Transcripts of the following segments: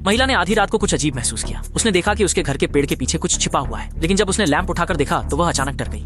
महिला ने आधी रात को कुछ अजीब महसूस किया। उसने देखा कि उसके घर के पेड़ के पीछे कुछ छिपा हुआ है, लेकिन जब उसने लैंप उठाकर देखा तो वह अचानक डर गई।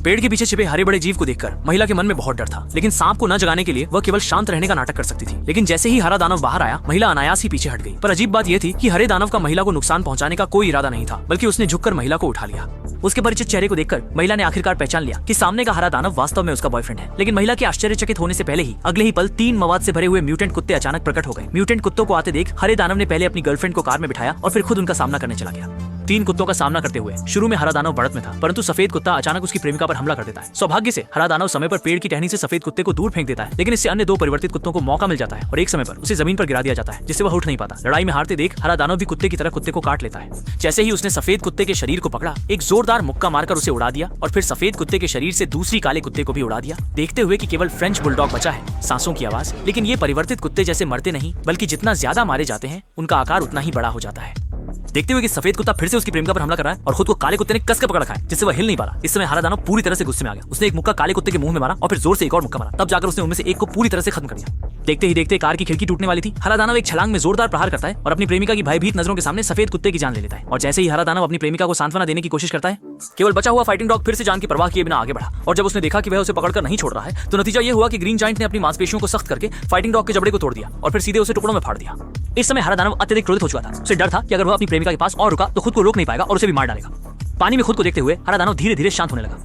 पेड़ के पीछे छिपे हरे बड़े जीव को देखकर महिला के मन में बहुत डर था, लेकिन सांप को न जगाने के लिए वह केवल शांत रहने का नाटक कर सकती थी। लेकिन जैसे ही हरा दानव बाहर आया, महिला अनायास ही पीछे हट गई। पर अजीब बात यह थी कि हरे दानव का महिला को नुकसान पहुंचाने का कोई इरादा नहीं था, बल्कि उसने झुककर महिला को उठा लिया। उसके परिचित चेहरे को देखकर महिला ने आखिरकार पहचान लिया कि सामने का हरा दानव वास्तव में उसका बॉयफ्रेंड है। लेकिन महिला के आश्चर्यचकित होने से पहले ही अगले ही पल 3 मवाद से भरे हुए म्यूटेंट कुत्ते अचानक प्रकट हो गए। म्यूटेंट कुत्तों को आते देख हरे दानव ने पहले अपनी गर्लफ्रेंड को कार में बिठाया और फिर खुद उनका सामना करने चला गया। 3 कुत्तों का सामना करते हुए शुरू में हरा दानव बढ़त में था, परंतु सफेद कुत्ता अचानक उसकी प्रेमिका पर हमला कर देता है। सौभाग्य से हरा दानव समय पर पेड़ की टहनी से सफेद कुत्ते को दूर फेंक देता है, लेकिन इससे अन्य 2 परिवर्तित कुत्तों को मौका मिल जाता है और एक समय पर उसे जमीन पर गिरा दिया जाता है, जिससे वह उठ नहीं पाता। लड़ाई में हारते देख हरा दानव भी कुत्ते की तरह कुत्ते को काट लेता है। जैसे ही उसने सफेद कुत्ते के शरीर को पकड़ा, एक जोरदार मुक्का मारकर उसे उड़ा दिया और फिर सफेद कुत्ते के शरीर से दूसरी काले कुत्ते को भी उड़ा दिया, देखते हुए कि केवल फ्रेंच बुलडॉग बचा है। सांसों की आवाज। लेकिन ये परिवर्तित कुत्ते जैसे मरते नहीं, बल्कि जितना ज्यादा मारे जाते हैं उनका आकार उतना ही बड़ा हो जाता है। देखते हुए कि सफेद कुत्ता फिर से उसकी प्रेमिका पर हमला कर रहा है और खुद को काले कुत्ते ने कसकर पकड़ रखा है, जिससे वह हिल नहीं पा रहा। इस समय हरा दानव पूरी तरह से गुस्से में आ गया। उसने एक मुक्का काले कुत्ते के मुंह में मारा और फिर जोर से एक और मुक्का मारा। तब जाकर उसने उनमें से एक को पूरी तरह से खत्म कर दिया। देखते ही देखते कार की खिड़की टूटने वाली थी। हरा दानव एक छलांग में जोरदार प्रहार करता है और अपनी प्रेमिका की भयभीत नजरों के सामने सफेद कुत्ते की जान ले लेता है। और जैसे ही हरा दानव अपनी प्रेमिका को सांत्वना देने की कोशिश करता है, केवल बचा हुआ फाइटिंग डॉग फिर से जान की परवाह किए बिना आगे बढ़ा। और जब उसने देखा कि वह उसे पकड़कर नहीं छोड़ रहा है, तो नतीजा यह हुआ कि ग्रीन जायंट ने अपनी मांसपेशियों को सख्त करके फाइटिंग डॉग के जबड़े को तोड़ दिया और फिर सीधे उसे टुकड़ों में फाड़ दिया। इस समय हरा दानव अत्यधिक क्रोधित हो चुका था। उसे डर था कि अगर वह अपनी प्रेमिका के पास और रुका तो खुद को रोक नहीं पाएगा और उसे भी मार डालेगा। पानी में खुद को देखते हुए हरा दानव धीरे धीरे शांत होने लगा।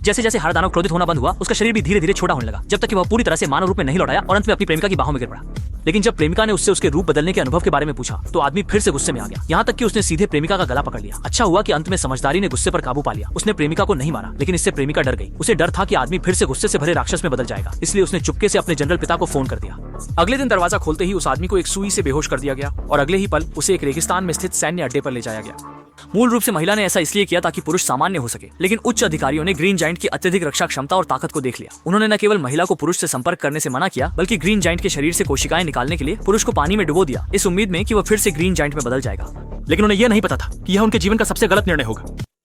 जैसे जैसे हरा दानव क्रोधित होना बंद हुआ, उसका शरीर भी धीरे धीरे छोटा होने लगा, जब तक कि वह पूरी तरह से मानव रूप में नहीं लौटाया और अंत में अपनी प्रेमिका की बाहों में गिर पड़ा। लेकिन जब प्रेमिका ने उससे उसके रूप बदलने के अनुभव के बारे में पूछा, तो आदमी फिर से गुस्से में आ गया। यहाँ तक कि उसने सीधे प्रेमिका का गला पकड़ लिया। अच्छा हुआ कि अंत में समझदारी ने गुस्से पर काबू पा लिया। उसने प्रेमिका को नहीं मारा, लेकिन इससे प्रेमिका डर गई। उसे डर था कि आदमी फिर से गुस्से से भरे राक्षस में बदल जाएगा, इसलिए उसने चुपके से अपने जनरल पिता को फोन कर दिया। अगले दिन दरवाजा खोलते ही उस आदमी को एक सुई से बेहोश कर दिया गया और अगले ही पल उसे एक रेगिस्तान में स्थित सैन्य अड्डे पर ले जाया गया। मूल रूप से महिला ने ऐसा इसलिए किया ताकि पुरुष सामान्य हो सके, लेकिन उच्च अधिकारियों ने ग्रीन जायंट की अत्यधिक रक्षा क्षमता और ताकत को देख लिया। उन्होंने न केवल महिला को पुरुष से संपर्क करने से मना किया, बल्कि ग्रीन जायंट के शरीर से कोशिकाएं निकालने के लिए पुरुष को पानी में डुबो दिया, इस उम्मीद में कि वह फिर से ग्रीन जायंट में बदल जाएगा। लेकिन उन्हें यह नहीं पता था कि यह उनके जीवन का सबसे गलत निर्णय होगा।